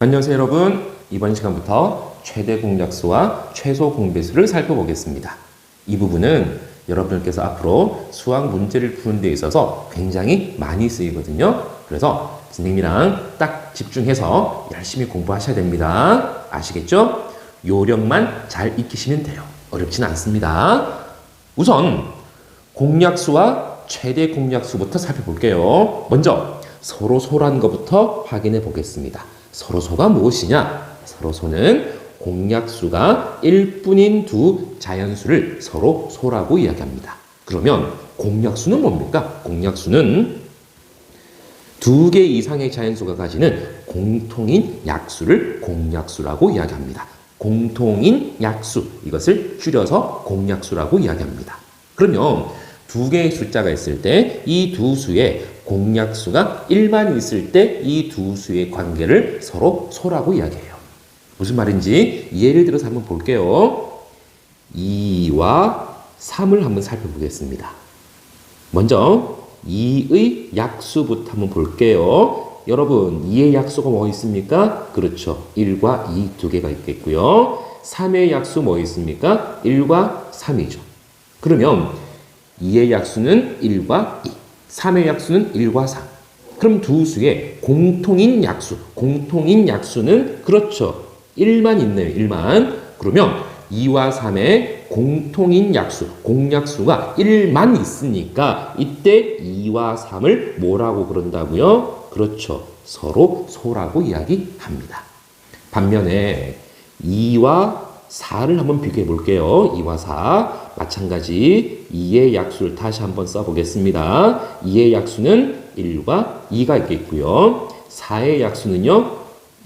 안녕하세요 여러분. 이번 시간부터 최대 공약수와 최소 공배수를 살펴보겠습니다. 이 부분은 여러분들께서 앞으로 수학 문제를 푸는 데 있어서 굉장히 많이 쓰이거든요. 그래서 선생님이랑 딱 집중해서 열심히 공부하셔야 됩니다. 아시겠죠? 요령만 잘 익히시면 돼요. 어렵진 않습니다. 우선 공약수와 최대 공약수부터 살펴볼게요. 먼저 서로소라는 것부터 확인해 보겠습니다. 서로소가 무엇이냐? 서로소는 공약수가 1뿐인 두 자연수를 서로소라고 이야기합니다. 그러면 공약수는 뭡니까? 공약수는 두 개 이상의 자연수가 가지는 공통인 약수를 공약수라고 이야기합니다. 공통인 약수, 이것을 줄여서 공약수라고 이야기합니다. 그러면 두 개의 숫자가 있을 때 이 두 수의 공약수가 1만 있을 때 이 두 수의 관계를 서로 소라고 이야기해요. 무슨 말인지 예를 들어서 한번 볼게요. 2와 3을 한번 살펴보겠습니다. 먼저 2의 약수부터 한번 볼게요. 여러분 2의 약수가 뭐 있습니까? 그렇죠. 1과 2 두 개가 있겠고요. 3의 약수 뭐 있습니까? 1과 3이죠. 그러면 2의 약수는 1과 2, 3의 약수는 1과 3. 그럼 두 수의 공통인 약수는 그렇죠. 1만 있네요. 1만. 그러면 2와 3의 공통인 약수, 공약수가 1만 있으니까 이때 2와 3을 뭐라고 그런다고요? 그렇죠. 서로 소라고 이야기합니다. 반면에 2와 4를 한번 비교해 볼게요. 2와 4. 마찬가지 2의 약수를 다시 한번 써보겠습니다. 2의 약수는 1과 2가 있겠고요. 4의 약수는요.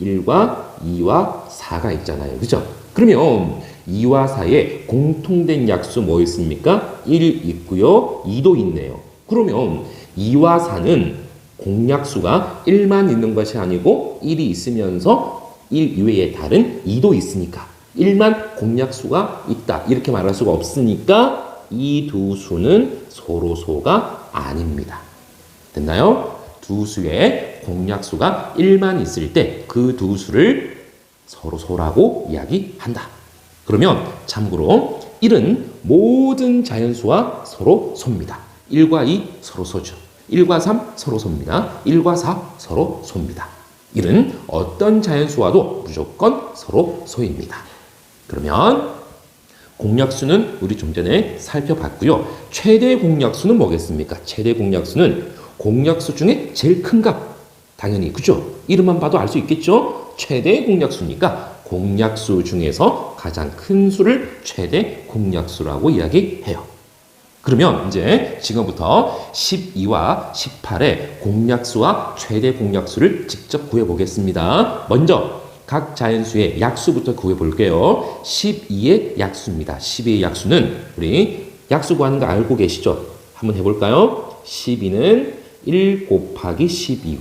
1과 2와 4가 있잖아요. 그죠? 그러면 2와 4의 공통된 약수 뭐 있습니까? 1 있고요. 2도 있네요. 그러면 2와 4는 공약수가 1만 있는 것이 아니고 1이 있으면서 1 이외에 다른 2도 있으니까 1만 공약수가 있다. 이렇게 말할 수가 없으니까 이 두 수는 서로소가 아닙니다. 됐나요? 두 수의 공약수가 1만 있을 때 그 두 수를 서로소라고 이야기한다. 그러면 참고로 1은 모든 자연수와 서로소입니다. 1과 2 서로소죠. 1과 3 서로소입니다. 1과 4 서로소입니다. 1은 어떤 자연수와도 무조건 서로소입니다. 그러면 공약수는 우리 좀 전에 살펴봤고요. 최대 공약수는 뭐겠습니까? 최대 공약수는 공약수 중에 제일 큰 값. 당연히 그죠? 이름만 봐도 알 수 있겠죠? 최대 공약수니까 공약수 중에서 가장 큰 수를 최대 공약수라고 이야기해요. 그러면 이제 지금부터 12와 18의 공약수와 최대 공약수를 직접 구해보겠습니다. 먼저 각 자연수의 약수부터 구해볼게요. 12의 약수입니다. 12의 약수는 우리 약수 구하는 거 알고 계시죠? 한번 해볼까요? 12는 1 곱하기 12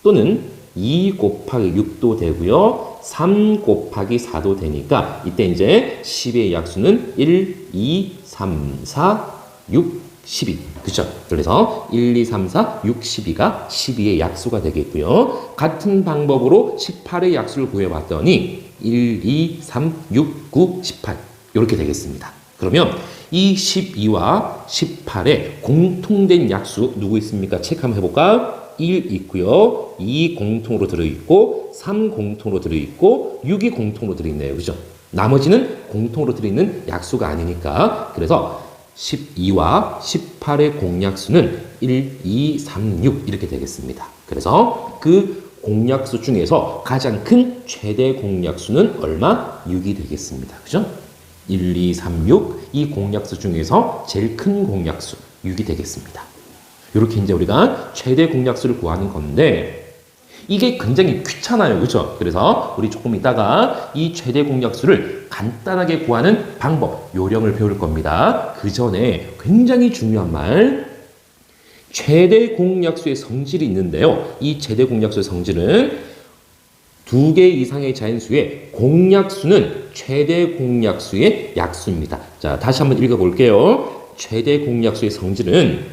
또는 2 곱하기 6도 되고요. 3 곱하기 4도 되니까 이때 이제 10의 약수는 1, 2, 3, 4, 6, 12. 그죠? 그래서 1, 2, 3, 4, 6, 12가 12의 약수가 되겠고요. 같은 방법으로 18의 약수를 구해봤더니 1, 2, 3, 6, 9, 18 이렇게 되겠습니다. 그러면 이 12와 18의 공통된 약수 누구 있습니까? 체크 한번 해볼까? 1 있고요. 2 공통으로 들어있고 3 공통으로 들어있고 6이 공통으로 들어있네요. 그죠? 나머지는 공통으로 들어있는 약수가 아니니까 그래서 12와 18의 공약수는 1, 2, 3, 6 이렇게 되겠습니다. 그래서 그 공약수 중에서 가장 큰 최대 공약수는 얼마? 6이 되겠습니다. 그죠? 1, 2, 3, 6 이 공약수 중에서 제일 큰 공약수 6이 되겠습니다. 이렇게 이제 우리가 최대 공약수를 구하는 건데 이게 굉장히 귀찮아요. 그죠? 그래서 우리 조금 이따가 이 최대 공약수를 간단하게 구하는 방법, 요령을 배울 겁니다. 그 전에 굉장히 중요한 말, 최대 공약수의 성질이 있는데요. 이 최대 공약수의 성질은 두 개 이상의 자연수의 공약수는 최대 공약수의 약수입니다. 자, 다시 한번 읽어볼게요. 최대 공약수의 성질은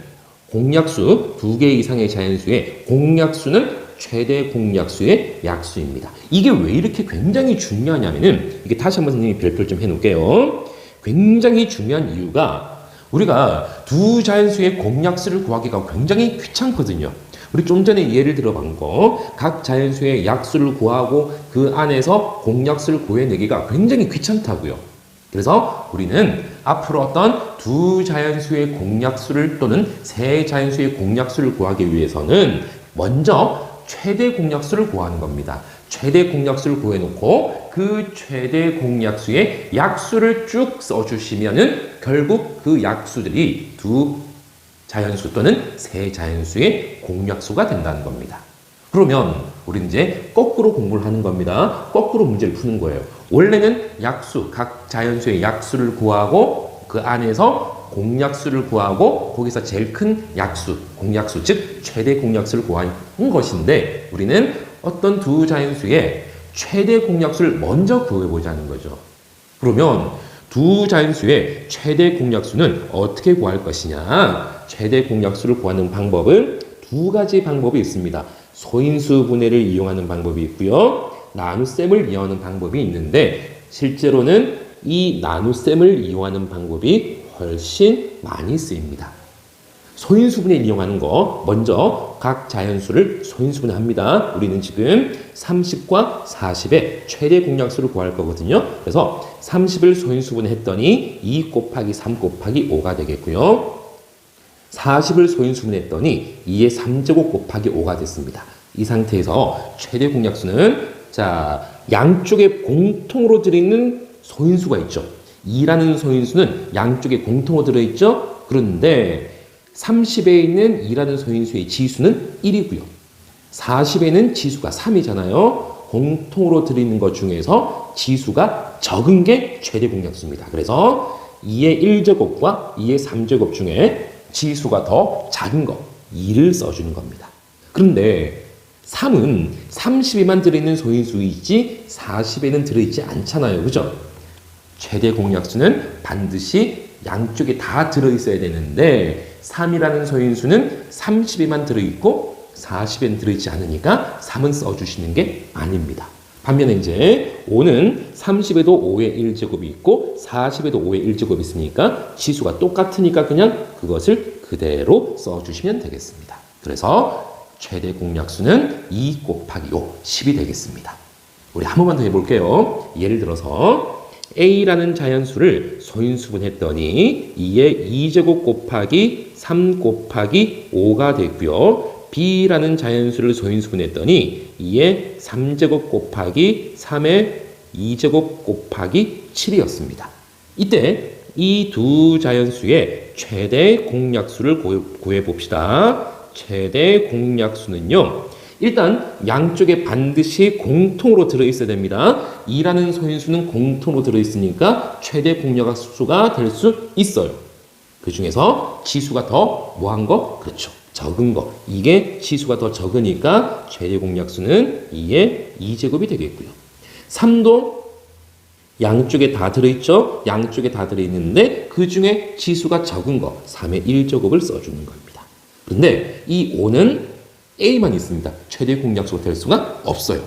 공약수 두 개 이상의 자연수의 공약수는 최대 공약수의 약수입니다. 이게 왜 이렇게 굉장히 중요하냐면은 이게 다시 한번 선생님이 별표를 좀 해놓을게요. 굉장히 중요한 이유가 우리가 두 자연수의 공약수를 구하기가 굉장히 귀찮거든요. 우리 좀 전에 예를 들어본 거 각 자연수의 약수를 구하고 그 안에서 공약수를 구해내기가 굉장히 귀찮다고요. 그래서 우리는 앞으로 어떤 두 자연수의 공약수를 또는 세 자연수의 공약수를 구하기 위해서는 먼저 최대 공약수를 구하는 겁니다. 최대 공약수를 구해놓고 그 최대 공약수의 약수를 쭉 써주시면은 결국 그 약수들이 두 자연수 또는 세 자연수의 공약수가 된다는 겁니다. 그러면 우리는 이제 거꾸로 공부를 하는 겁니다. 거꾸로 문제를 푸는 거예요. 원래는 약수, 각 자연수의 약수를 구하고 그 안에서 공약수를 구하고 거기서 제일 큰 약수, 공약수, 즉 최대 공약수를 구하는 것인데 우리는 어떤 두 자연수의 최대 공약수를 먼저 구해보자는 거죠. 그러면 두 자연수의 최대 공약수는 어떻게 구할 것이냐? 최대 공약수를 구하는 방법은 두 가지 방법이 있습니다. 소인수 분해를 이용하는 방법이 있고요. 나눗셈을 이용하는 방법이 있는데 실제로는 이 나눗셈을 이용하는 방법이 훨씬 많이 쓰입니다. 소인수분해를 이용하는 거 먼저 각 자연수를 소인수분해합니다. 우리는 지금 30과 40의 최대 공약수를 구할 거거든요. 그래서 30을 소인수분해했더니 2 곱하기 3 곱하기 5가 되겠고요. 40을 소인수분해했더니 2의 3제곱 곱하기 5가 됐습니다. 이 상태에서 최대 공약수는 자 양쪽에 공통으로 들어있는 소인수가 있죠. 2라는 소인수는 양쪽에 공통으로 들어있죠. 그런데 30에 있는 2라는 소인수의 지수는 1이고요. 40에는 지수가 3이잖아요. 공통으로 들어있는 것 중에서 지수가 적은 게 최대 공약수입니다. 그래서 2의 1제곱과 2의 3제곱 중에 지수가 더 작은 거 2를 써주는 겁니다. 그런데 3은 30에만 들어있는 소인수이지 40에는 들어있지 않잖아요. 그죠? 최대 공약수는 반드시 양쪽에 다 들어있어야 되는데 3이라는 소인수는 30에만 들어있고 40에는 들어있지 않으니까 3은 써주시는 게 아닙니다. 반면에 이제 5는 30에도 5의 1제곱이 있고 40에도 5의 1제곱이 있으니까 지수가 똑같으니까 그냥 그것을 그대로 써주시면 되겠습니다. 그래서 최대 공약수는 2 곱하기 5, 10이 되겠습니다. 우리 한 번만 더 해볼게요. 예를 들어서 A라는 자연수를 소인수분했더니 2의 2제곱 곱하기 3 곱하기 5가 됐고요. B라는 자연수를 소인수분했더니 2의 3제곱 곱하기 3의 2제곱 곱하기 7이었습니다. 이때 이 두 자연수의 최대 공약수를 구해봅시다. 최대 공약수는요. 일단 양쪽에 반드시 공통으로 들어있어야 됩니다. 2라는 소인수는 공통으로 들어있으니까 최대 공약수가 될 수 있어요. 그 중에서 지수가 더 뭐한 거? 그렇죠. 적은 거. 이게 지수가 더 적으니까 최대 공약수는 2의 2제곱이 되겠고요. 3도 양쪽에 다 들어있죠? 양쪽에 다 들어있는데 그 중에 지수가 적은 거 3의 1제곱을 써주는 겁니다. 그런데 이 5는 A만 있습니다. 최대 공약수가 될 수가 없어요.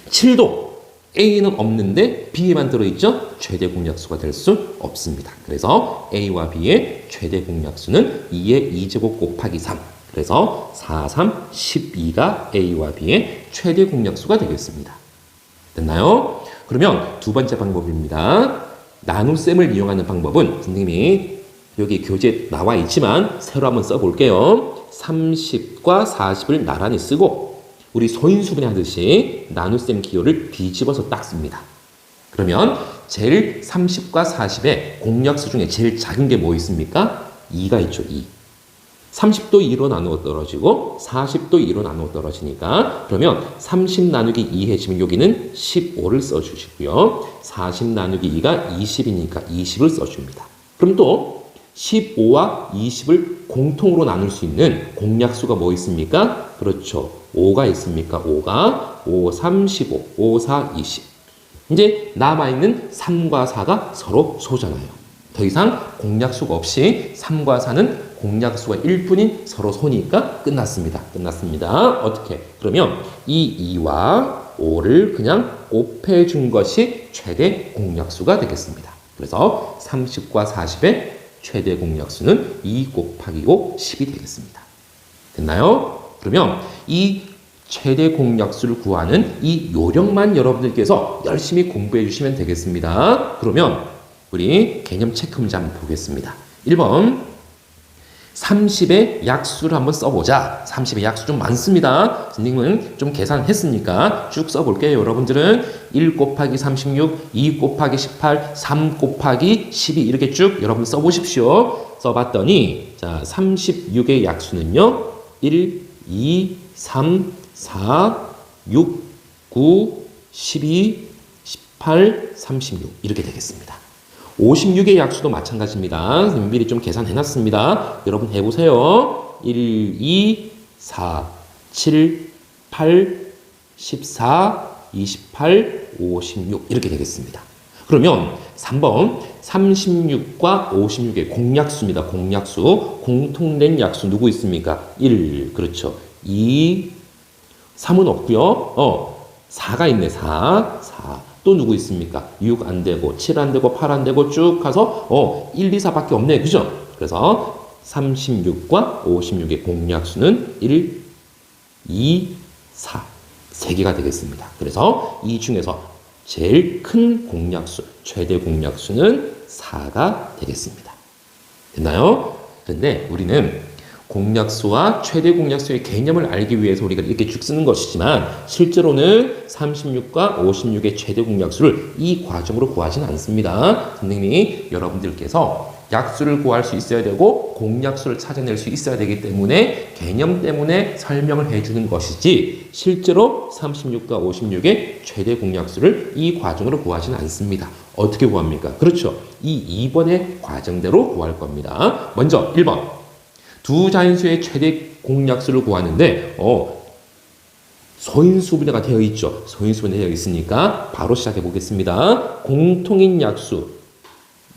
7도 A는 없는데 B에만 들어있죠? 최대 공약수가 될 수 없습니다. 그래서 A와 B의 최대 공약수는 2의 2제곱 곱하기 3. 그래서 4, 3, 12가 A와 B의 최대 공약수가 되겠습니다. 됐나요? 그러면 두 번째 방법입니다. 나눗셈을 이용하는 방법은 선생님이 여기 교재에 나와 있지만 새로 한번 써볼게요. 30과 40을 나란히 쓰고 우리 소인수분해 하듯이 나눗셈 기호를 뒤집어서 딱 씁니다. 그러면 제일 30과 40의 공약수 중에 제일 작은 게 뭐 있습니까? 2가 있죠. 2. 30도 2로 나누어 떨어지고 40도 2로 나누어 떨어지니까 그러면 30 나누기 2 해주면 여기는 15를 써주시고요. 40 나누기 2가 20이니까 20을 써줍니다. 그럼 또 15와 20을 공통으로 나눌 수 있는 공약수가 뭐 있습니까? 그렇죠. 5가 있습니까? 5가 5, 3, 15, 5, 4, 20. 이제 남아있는 3과 4가 서로 소잖아요. 더 이상 공약수가 없이 3과 4는 공약수가 1뿐인 서로 소니까 끝났습니다. 끝났습니다. 어떻게? 그러면 이 2와 5를 그냥 곱해준 것이 최대 공약수가 되겠습니다. 그래서 30과 40의 최대 공약수는 2 곱하기 5, 10이 되겠습니다. 됐나요? 그러면 이 최대 공약수를 구하는 이 요령만 여러분들께서 열심히 공부해 주시면 되겠습니다. 그러면 우리 개념 체크 문제 한번 보겠습니다. 1번 30의 약수를 한번 써보자. 30의 약수 좀 많습니다. 선생님은 좀 계산했으니까 쭉 써볼게요. 여러분들은 1 곱하기 36, 2 곱하기 18, 3 곱하기 12 이렇게 쭉 여러분 써보십시오. 써봤더니 자 36의 약수는요. 1, 2, 3, 4, 6, 9, 12, 18, 36 이렇게 되겠습니다. 56의 약수도 마찬가지입니다. 미리 좀 계산해놨습니다. 여러분 해보세요. 1, 2, 4, 7, 8, 14, 28, 56 이렇게 되겠습니다. 그러면 3번 36과 56의 공약수입니다. 공약수. 공통된 약수 누구 있습니까? 1, 그렇죠. 2, 3은 없고요. 4가 있네. 4. 또 누구 있습니까? 6 안 되고 7 안 되고 8 안 되고 쭉 가서 1, 2, 4밖에 없네. 그죠? 그래서 36과 56의 공약수는 1, 2, 4. 3개가 되겠습니다. 그래서 이 중에서 제일 큰 공약수, 최대 공약수는 4가 되겠습니다. 됐나요? 그런데 우리는 공약수와 최대 공약수의 개념을 알기 위해서 우리가 이렇게 쭉 쓰는 것이지만 실제로는 36과 56의 최대 공약수를 이 과정으로 구하지는 않습니다. 선생님이 여러분들께서 약수를 구할 수 있어야 되고 공약수를 찾아낼 수 있어야 되기 때문에 개념 때문에 설명을 해주는 것이지 실제로 36과 56의 최대 공약수를 이 과정으로 구하지는 않습니다. 어떻게 구합니까? 그렇죠. 이 2번의 과정대로 구할 겁니다. 먼저 1번 두 자연수의 최대 공약수를 구하는데 소인수분해가 되어 있죠. 소인수분해 되어 있으니까 바로 시작해 보겠습니다. 공통인 약수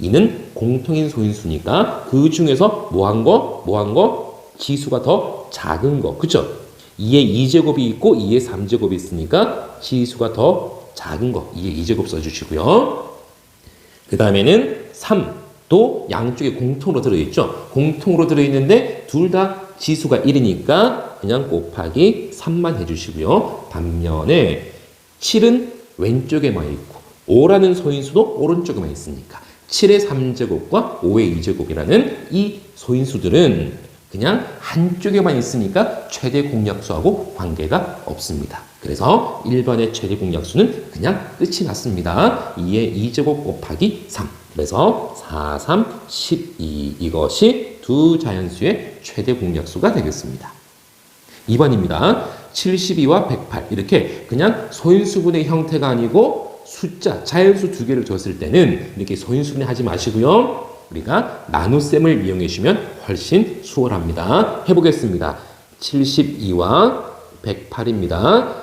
2는 공통인 소인수니까 그 중에서 뭐한 거? 지수가 더 작은 거. 그죠? 2의 2제곱이 있고 2의 3제곱이 있으니까 지수가 더 작은 거. 2의 2제곱 써주시고요. 그 다음에는 3. 또 양쪽에 공통으로 들어있죠. 공통으로 들어있는데 둘 다 지수가 1이니까 그냥 곱하기 3만 해주시고요. 반면에 7은 왼쪽에만 있고 5라는 소인수도 오른쪽에만 있으니까 7의 3제곱과 5의 2제곱이라는 이 소인수들은 그냥 한쪽에만 있으니까 최대 공약수하고 관계가 없습니다. 그래서 1번의 최대 공약수는 그냥 끝이 났습니다. 2의 2제곱 곱하기 3. 그래서 4, 3, 12 이것이 두 자연수의 최대 공약수가 되겠습니다. 2번입니다. 72와 108 이렇게 그냥 소인수분의 형태가 아니고 숫자, 자연수 두 개를 줬을 때는 이렇게 소인수분해 하지 마시고요. 우리가 나눗셈을 이용해 주시면 훨씬 수월합니다. 해보겠습니다. 72와 108입니다.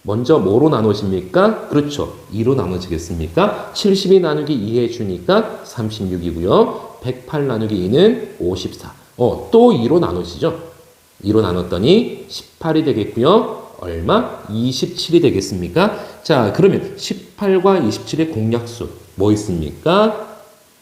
먼저 뭐로 나누십니까? 그렇죠. 2로 나눠지겠습니까? 72 나누기 2 해주니까 36이고요. 108 나누기 2는 54. 또 2로 나누시죠. 2로 나눴더니 18이 되겠고요. 얼마? 27이 되겠습니까? 자, 그러면 18과 27의 공약수 뭐 있습니까?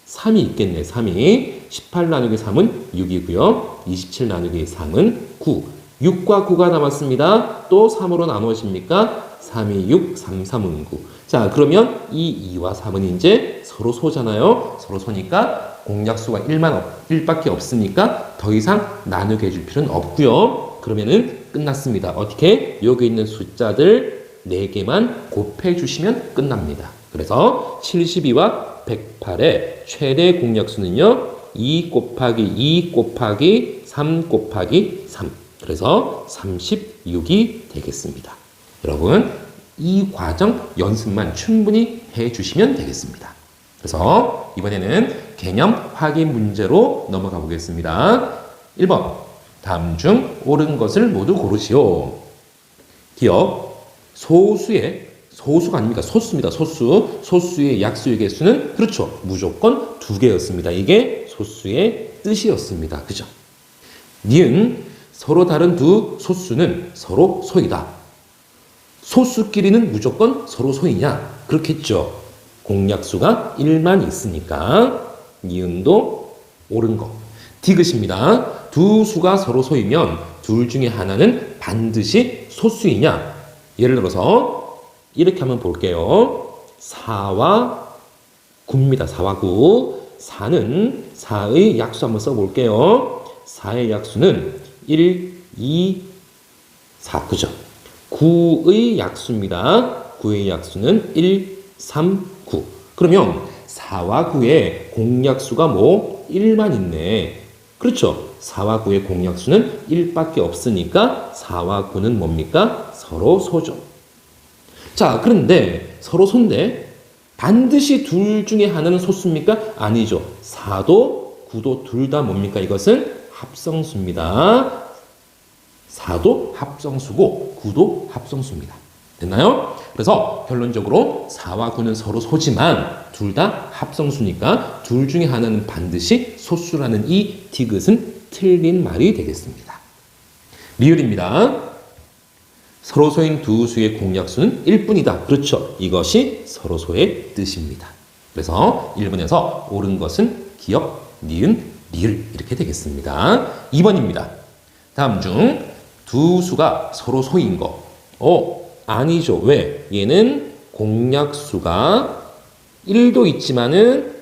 3이 있겠네. 3이. 18 나누기 3은 6이고요. 27 나누기 3은 9. 6과 9가 남았습니다. 또 3으로 나누어집니까? 3이 6, 3, 3은 9. 자, 그러면 이 2와 3은 이제 서로 소잖아요. 서로 소니까 공약수가 1밖에 없으니까 더 이상 나누게 해줄 필요는 없고요. 그러면은 끝났습니다. 어떻게? 여기 있는 숫자들 4개만 곱해 주시면 끝납니다. 그래서 72와 108의 최대 공약수는요. 2 곱하기 2 곱하기 3 곱하기 3. 그래서 36이 되겠습니다. 여러분, 이 과정 연습만 충분히 해주시면 되겠습니다. 그래서 이번에는 개념 확인 문제로 넘어가 보겠습니다. 1번, 다음 중 옳은 것을 모두 고르시오. 기억, 소수가 아닙니까? 소수입니다. 소수의 약수의 개수는 그렇죠. 무조건 2개였습니다. 이게 소수의 뜻이었습니다. 그죠? 니은 서로 다른 두 소수는 서로 소이다. 소수끼리는 무조건 서로 소이냐? 그렇겠죠. 공약수가 1만 있으니까 니은도 옳은 거. 디귿입니다. 두 수가 서로 소이면 둘 중에 하나는 반드시 소수이냐? 예를 들어서 이렇게 한번 볼게요. 4와 9입니다. 4와 9. 4는 4의 약수 한번 써볼게요. 4의 약수는 1, 2, 4. 그죠? 9의 약수입니다. 9의 약수는 1, 3, 9. 그러면 4와 9의 공약수가 뭐? 1만 있네. 그렇죠? 4와 9의 공약수는 1밖에 없으니까 4와 9는 뭡니까? 서로 소죠. 자, 그런데 서로 소인데 반드시 둘 중에 하나는 소수입니까? 아니죠. 4도 9도 둘 다 뭡니까? 이것은 합성수입니다. 4도 합성수고 9도 합성수입니다. 됐나요? 그래서 결론적으로 4와 9는 서로 소지만 둘 다 합성수니까 둘 중에 하나는 반드시 소수라는 이 디귿은 틀린 말이 되겠습니다. 리을입니다. 서로 소인 두 수의 공약수는 1뿐이다. 그렇죠. 이것이 서로 소의 뜻입니다. 그래서 1번에서 옳은 것은 기역, 니은, 리을 이렇게 되겠습니다. 2번입니다. 다음 중 두 수가 서로 소인 거. 아니죠. 왜? 얘는 공약수가 1도 있지만은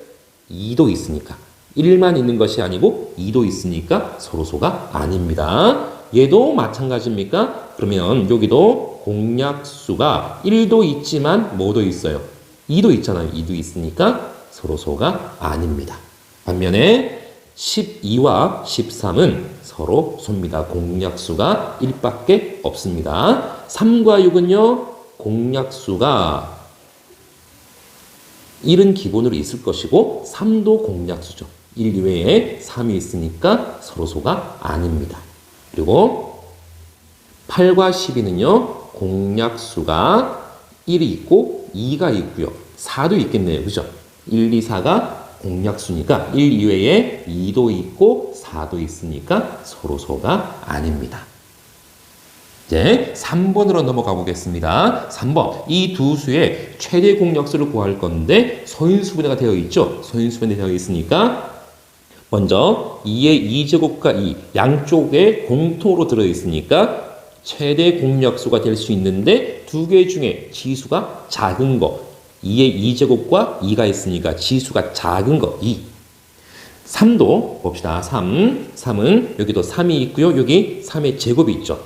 2도 있으니까. 1만 있는 것이 아니고 2도 있으니까 서로소가 아닙니다. 얘도 마찬가지입니까? 그러면 여기도 공약수가 1도 있지만 뭐도 있어요? 2도 있잖아요. 2도 있으니까 서로소가 아닙니다. 반면에 12와 13은 서로 소입니다. 공약수가 1밖에 없습니다. 3과 6은요. 공약수가 1은 기본으로 있을 것이고 3도 공약수죠. 1 이외에 3이 있으니까 서로소가 아닙니다. 그리고 8과 12는요. 공약수가 1이 있고 2가 있고요. 4도 있겠네요. 그죠? 1, 2, 4가 공약수니까 1 이외에 2도 있고 4도 있으니까 서로소가 아닙니다. 이제 3번으로 넘어가 보겠습니다. 3번. 이 두 수의 최대 공약수를 구할 건데 소인수분해가 되어 있죠. 소인수분해 되어 있으니까 먼저 2의 2제곱과 2 양쪽에 공통으로 들어있으니까 최대 공약수가 될 수 있는데 두 개 중에 지수가 작은 거 2의 2제곱과 2가 있으니까 지수가 작은 거 2. 3도 봅시다. 3은 여기도 3이 있고요. 여기 3의 제곱이 있죠.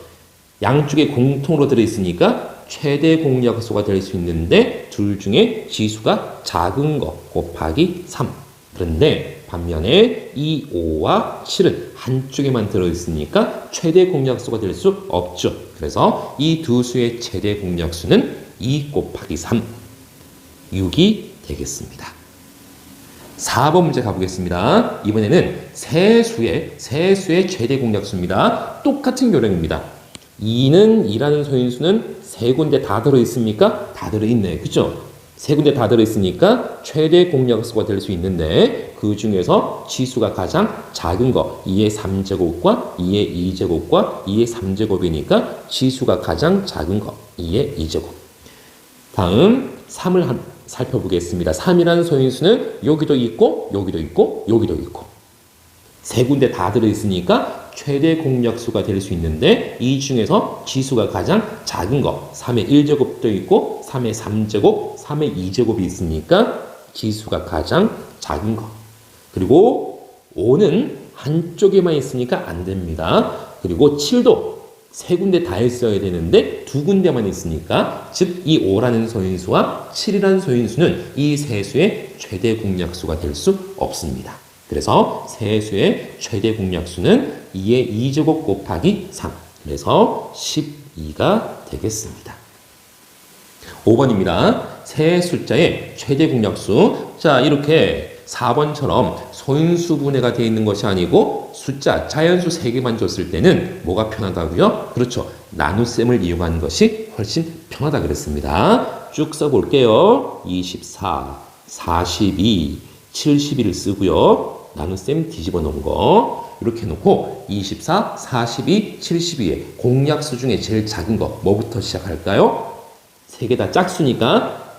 양쪽에 공통으로 들어있으니까 최대 공약수가 될 수 있는데 둘 중에 지수가 작은 거 곱하기 3. 그런데 반면에 이 5와 7은 한쪽에만 들어있으니까 최대 공약수가 될 수 없죠. 그래서 이 두 수의 최대 공약수는 2 곱하기 3. 6이 되겠습니다. 4번 문제 가보겠습니다. 이번에는 세수의 최대 공약수입니다. 똑같은 요령입니다. 2는 2라는 소인수는 세 군데 다 들어있습니까? 다 들어있네. 그죠? 세 군데 다 들어있으니까 최대 공약수가 될 수 있는데 그 중에서 지수가 가장 작은 거 2의 3제곱과 2의 2제곱과 2의 3제곱이니까 지수가 가장 작은 거 2의 2제곱. 다음 3을 살펴보겠습니다. 3이라는 소인수는 여기도 있고 여기도 있고 여기도 있고 세 군데 다 들어있으니까 최대 공약수가 될 수 있는데 이 중에서 지수가 가장 작은 거 3의 1제곱도 있고 3의 3제곱, 3의 2제곱이 있으니까 지수가 가장 작은 거. 그리고 5는 한쪽에만 있으니까 안 됩니다. 그리고 7도 세 군데 다 있어야 되는데 두 군데만 있으니까 즉 이 5라는 소인수와 7이라는 소인수는 이 세 수의 최대 공약수가 될 수 없습니다. 그래서 세 수의 최대 공약수는 2의 2제곱 곱하기 3. 그래서 12가 되겠습니다. 5번입니다. 세 숫자의 최대 공약수. 자, 이렇게 4번처럼 소인수분해가 되어 있는 것이 아니고 숫자, 자연수 3개만 줬을 때는 뭐가 편하다고요? 그렇죠. 나눗셈을 이용하는 것이 훨씬 편하다 그랬습니다. 쭉 써볼게요. 24, 42, 71을 쓰고요. 나눗셈 뒤집어 놓은 거. 이렇게 놓고 24, 42, 72의 공약수 중에 제일 작은 거 뭐부터 시작할까요? 세 개 다 짝수니까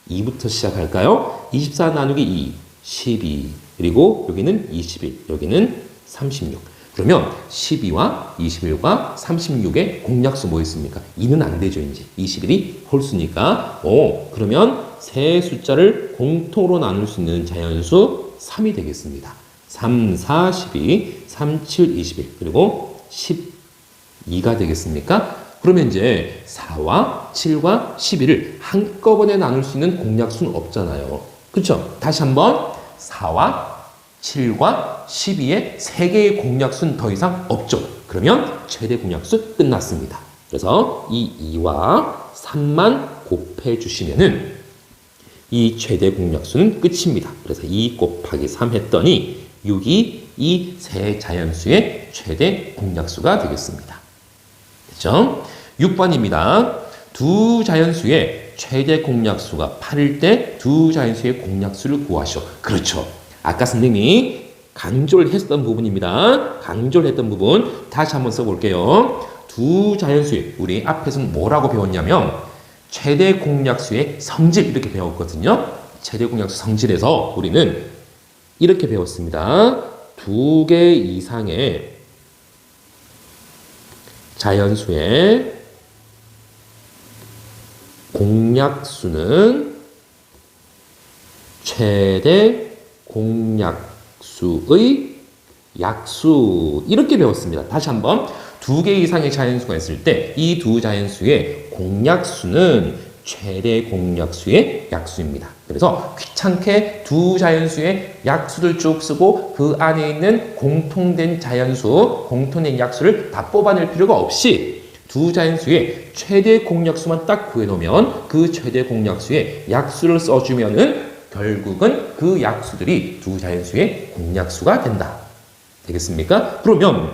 2부터 시작할까요? 24 나누기 2, 12, 그리고 여기는 21, 여기는 36. 그러면 12와 21과 36의 공약수 뭐 있습니까? 2는 안 되죠, 이제. 21이 홀수니까. 그러면 세 숫자를 공통으로 나눌 수 있는 자연수 3이 되겠습니다. 3, 4, 12, 3, 7, 21, 그리고 12가 되겠습니까? 그러면 이제 4와 7과 11을 한꺼번에 나눌 수 있는 공약수는 없잖아요. 그렇죠? 다시 한번 4와 7과 12의 3개의 공약수는 더 이상 없죠. 그러면 최대 공약수 끝났습니다. 그래서 이 2와 3만 곱해 주시면은 이 최대 공약수는 끝입니다. 그래서 2 곱하기 3 했더니 6이 이 세 자연수의 최대 공약수가 되겠습니다. 됐죠? 6번입니다. 두 자연수의 최대 공약수가 8일 때 두 자연수의 공약수를 구하시오. 그렇죠. 아까 선생님이 강조를 했던 부분입니다. 강조를 했던 부분 다시 한번 써볼게요. 두 자연수의 우리 앞에서는 뭐라고 배웠냐면 최대 공약수의 성질 이렇게 배웠거든요. 최대 공약수 성질에서 우리는 이렇게 배웠습니다. 두 개 이상의 자연수의 공약수는 최대 공약수의 약수 이렇게 배웠습니다. 다시 한번 두 개 이상의 자연수가 있을 때 이 두 자연수의 공약수는 최대 공약수의 약수입니다. 그래서 귀찮게 두 자연수의 약수를 쭉 쓰고 그 안에 있는 공통된 자연수, 공통된 약수를 다 뽑아낼 필요가 없이 두 자연수의 최대 공약수만 딱 구해놓으면 그 최대 공약수의 약수를 써주면은 결국은 그 약수들이 두 자연수의 공약수가 된다. 되겠습니까? 그러면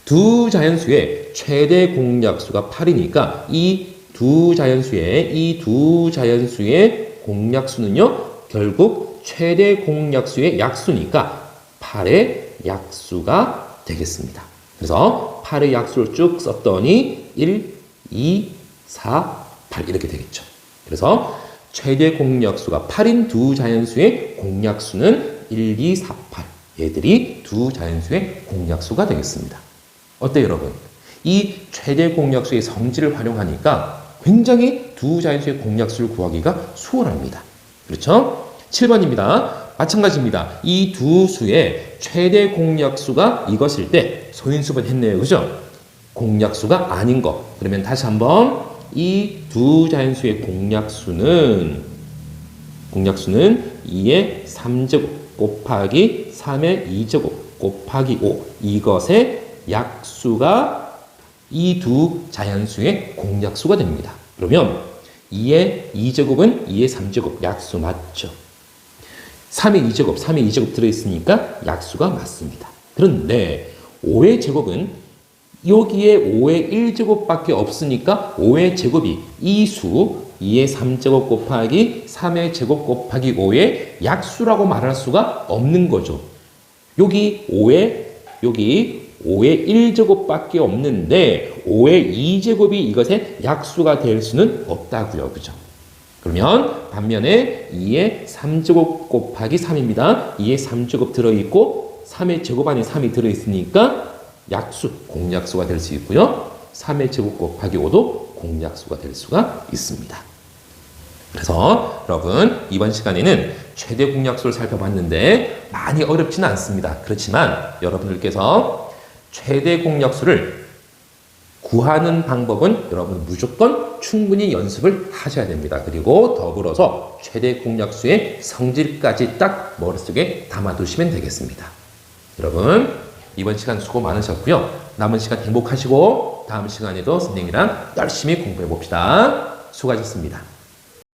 두 자연수의 최대 공약수가 8이니까 이 두 자연수의 공약수는요, 결국 최대 공약수의 약수니까 8의 약수가 되겠습니다. 그래서 8의 약수를 쭉 썼더니 1, 2, 4, 8 이렇게 되겠죠. 그래서 최대 공약수가 8인 두 자연수의 공약수는 1, 2, 4, 8. 얘들이 두 자연수의 공약수가 되겠습니다. 어때요, 여러분? 이 최대 공약수의 성질을 활용하니까 굉장히 두 자연수의 공약수를 구하기가 수월합니다. 그렇죠? 7번입니다. 마찬가지입니다. 이 두 수의 최대 공약수가 이것일 때 소인수분 했네요. 그죠? 공약수가 아닌 거. 그러면 다시 한번 이 두 자연수의 공약수는 2의 3제곱 곱하기 3의 2제곱 곱하기 5 이것의 약수가 이 두 자연수의 공약수가 됩니다. 그러면 2의 2제곱은 2의 3제곱 약수 맞죠? 3의 2제곱 들어있으니까 약수가 맞습니다. 그런데 5의 제곱은 여기에 5의 1제곱밖에 없으니까 5의 제곱이 이 수 2의 3제곱 곱하기 3의 제곱 곱하기 5의 약수라고 말할 수가 없는 거죠. 여기 5의 1제곱밖에 없는데 5의 2제곱이 이것의 약수가 될 수는 없다고요. 그죠? 그러면 반면에 2의 3제곱 곱하기 3입니다. 2의 3제곱 들어있고 3의 제곱 안에 3이 들어있으니까 약수, 공약수가 될 수 있고요. 3의 제곱 곱하기 5도 공약수가 될 수가 있습니다. 그래서 여러분 이번 시간에는 최대 공약수를 살펴봤는데 많이 어렵지는 않습니다. 그렇지만 여러분들께서 최대 공약수를 구하는 방법은 여러분 무조건 충분히 연습을 하셔야 됩니다. 그리고 더불어서 최대 공약수의 성질까지 딱 머릿속에 담아두시면 되겠습니다. 여러분 이번 시간 수고 많으셨고요. 남은 시간 행복하시고 다음 시간에도 선생님이랑 열심히 공부해 봅시다. 수고하셨습니다.